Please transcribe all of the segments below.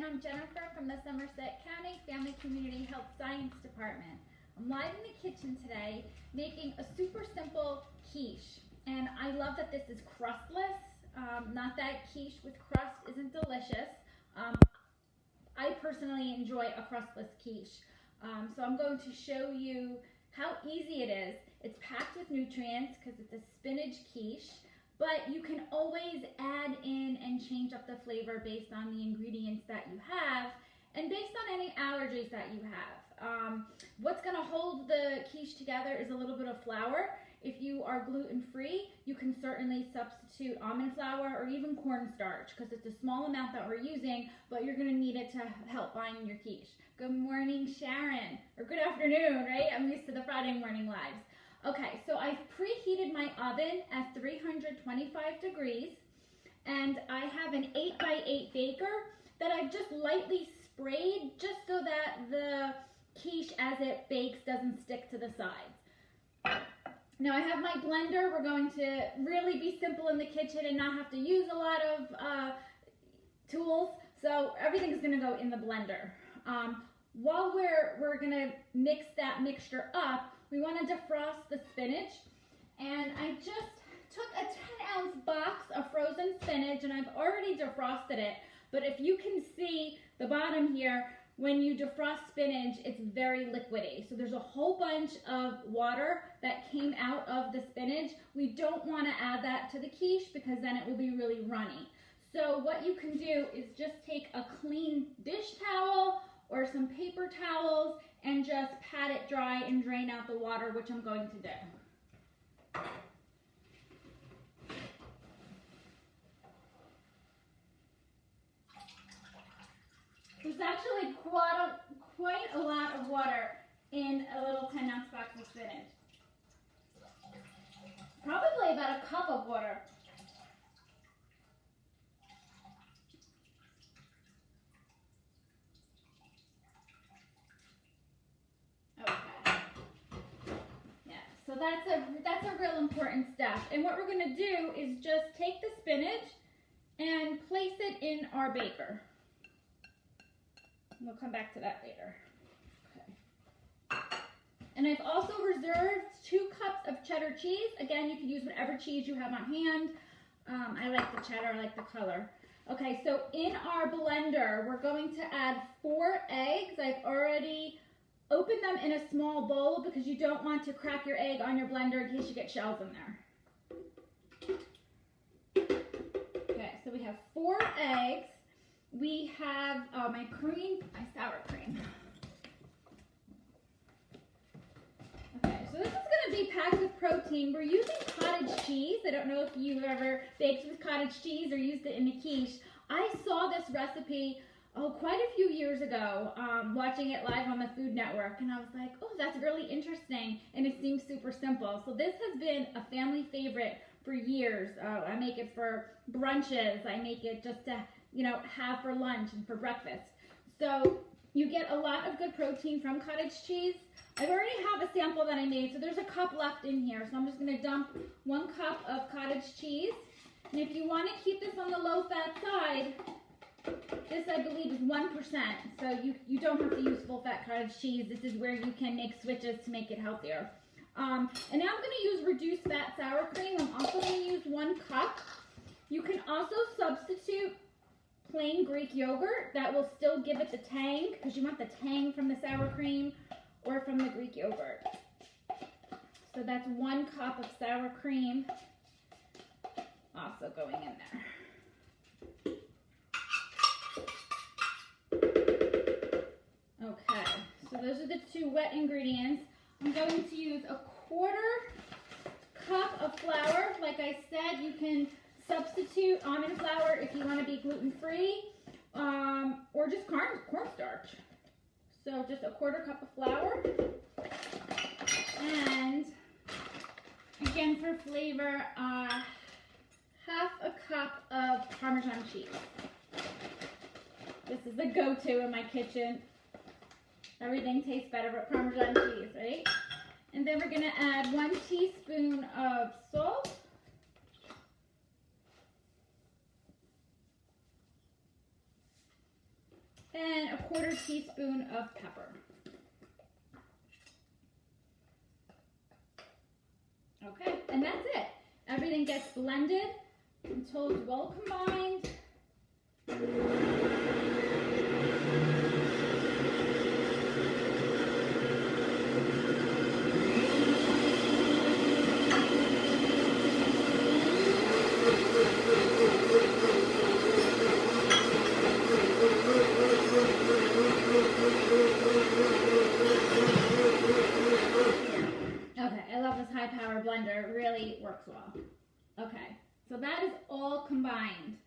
I'm Jennifer from the Somerset County Family Community Health Science Department. I'm live in the kitchen today making a super simple quiche. And I love that this is crustless. Not that quiche with crust isn't delicious. I personally enjoy a crustless quiche. So I'm going to show you how easy it is. It's packed with nutrients because it's a spinach quiche, but you can always add in and change up the flavor based on the ingredients that you have and based on any allergies that you have. What's going to hold the quiche together is a little bit of flour. If you are gluten-free, you can certainly substitute almond flour or even cornstarch because it's a small amount that we're using, but you're going to need it to help bind your quiche. Good morning, Sharon, or good afternoon, right? I'm used to the Friday morning lives. Okay, so I've preheated my oven at 325 degrees, and I have an 8x8 baker that I've just lightly sprayed just so that the quiche as it bakes doesn't stick to the sides. Now I have my blender. We're going to really be simple in the kitchen and not have to use a lot of tools, so everything's going to go in the blender. While we're going to mix that mixture up, we want to defrost the spinach, and I just took a 10-ounce box of frozen spinach and I've already defrosted it, but if you can see the bottom here, when you defrost spinach, it's very liquidy. So there's a whole bunch of water that came out of the spinach. We don't want to add that to the quiche because then it will be really runny. So what you can do is just take a clean dish towel or some paper towels and just pat it dry and drain out the water, which I'm going to do. There's actually quite a lot of water in a little 10-ounce box of spinach. Probably about a cup of water. So that's a real important step. And what we're going to do is just take the spinach and place it in our baker. We'll come back to that later. Okay. And I've also reserved 2 cups of cheddar cheese. Again, you can use whatever cheese you have on hand. I like the cheddar, I like the color. Okay, so in our blender, we're going to add 4 eggs. I've already open them in a small bowl because you don't want to crack your egg on your blender in case you get shells in there. Okay, so we have 4 eggs. We have my sour cream. Okay, so this is going to be packed with protein. We're using cottage cheese. I don't know if you've ever baked with cottage cheese or used it in a quiche. I saw this recipe quite a few years ago, watching it live on the Food Network, and I was like, oh, that's really interesting, and it seems super simple. So this has been a family favorite for years. I make it for brunches. I make it just to, have for lunch and for breakfast. So you get a lot of good protein from cottage cheese. I already have a sample that I made, so there's a cup left in here. So I'm just going to dump 1 cup of cottage cheese. And if you want to keep this on the low-fat side, this, I believe, is 1%, so you don't have to use full-fat cottage cheese. This is where you can make switches to make it healthier. And now I'm going to use reduced fat sour cream. I'm also going to use 1 cup. You can also substitute plain Greek yogurt. That will still give it the tang, because you want the tang from the sour cream or from the Greek yogurt. So that's 1 cup of sour cream also going in there. Okay, so those are the 2 wet ingredients. I'm going to use a 1/4 cup of flour. Like I said, you can substitute almond flour if you want to be gluten-free, or just cornstarch. So just a 1/4 cup of flour. And again, for flavor, 1/2 cup of Parmesan cheese. This is the go-to in my kitchen. Everything tastes better with Parmesan cheese, right? And then we're going to add 1 teaspoon of salt. and a 1/4 teaspoon of pepper. Okay, and that's it. Everything gets blended until it's well combined. High-power blender really works well. Okay, so that is all combined.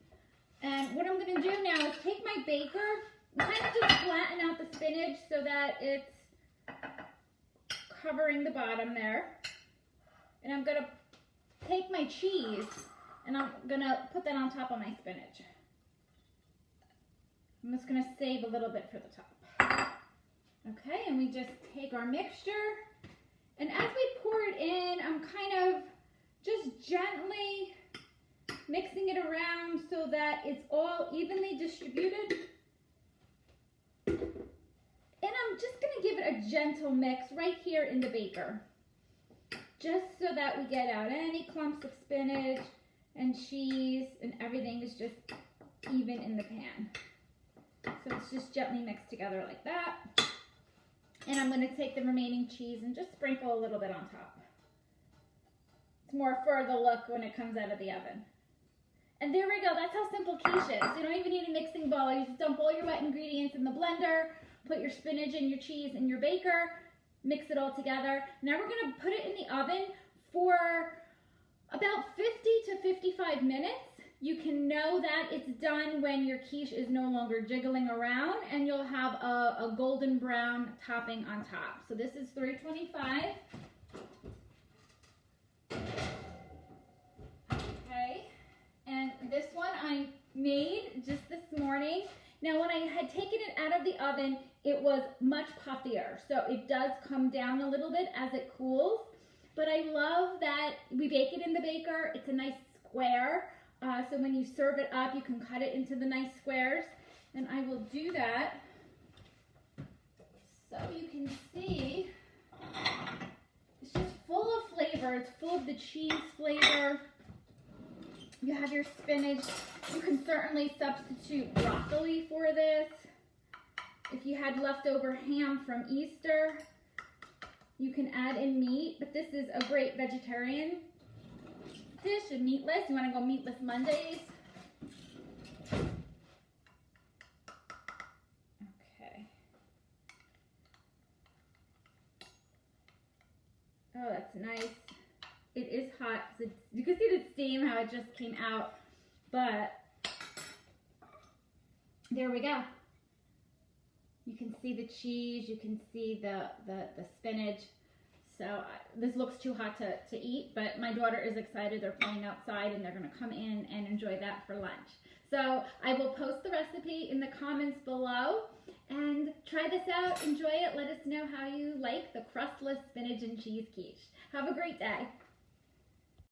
And what I'm going to do now is take my baker and kind of just flatten out the spinach so that it's covering the bottom there. And I'm going to take my cheese and I'm going to put that on top of my spinach. I'm just going to save a little bit for the top. Okay, and we just take our mixture. And as we pour it in, I'm kind of just gently mixing it around so that it's all evenly distributed. And I'm just going to give it a gentle mix right here in the baker, just so that we get out any clumps of spinach and cheese and everything is just even in the pan. So it's just gently mixed together like that. And I'm going to take the remaining cheese and just sprinkle a little bit on top. It's more for the look when it comes out of the oven. And there we go. That's how simple quiche is. You don't even need a mixing bowl. You just dump all your wet ingredients in the blender, put your spinach and your cheese in your baker, mix it all together. Now we're going to put it in the oven for about 50 to 55 minutes. You can know that it's done when your quiche is no longer jiggling around and you'll have a golden brown topping on top. So this is 325. Okay, and this one I made just this morning. Now when I had taken it out of the oven, it was much puffier. So it does come down a little bit as it cools. But I love that we bake it in the baker. It's a nice square. So when you serve it up, you can cut it into the nice squares. And I will do that so you can see it's just full of flavor. It's full of the cheese flavor. You have your spinach. You can certainly substitute broccoli for this. If you had leftover ham from Easter, you can add in meat. But this is a great vegetarian dish and meatless. You want to go meatless Mondays? Okay. Oh, that's nice. It is hot. So you can see the steam, how it just came out. But there we go. You can see the cheese. You can see the spinach. So this looks too hot to eat, but my daughter is excited. They're playing outside and they're going to come in and enjoy that for lunch. So I will post the recipe in the comments below and try this out. Enjoy it. Let us know how you like the crustless spinach and cheese quiche. Have a great day.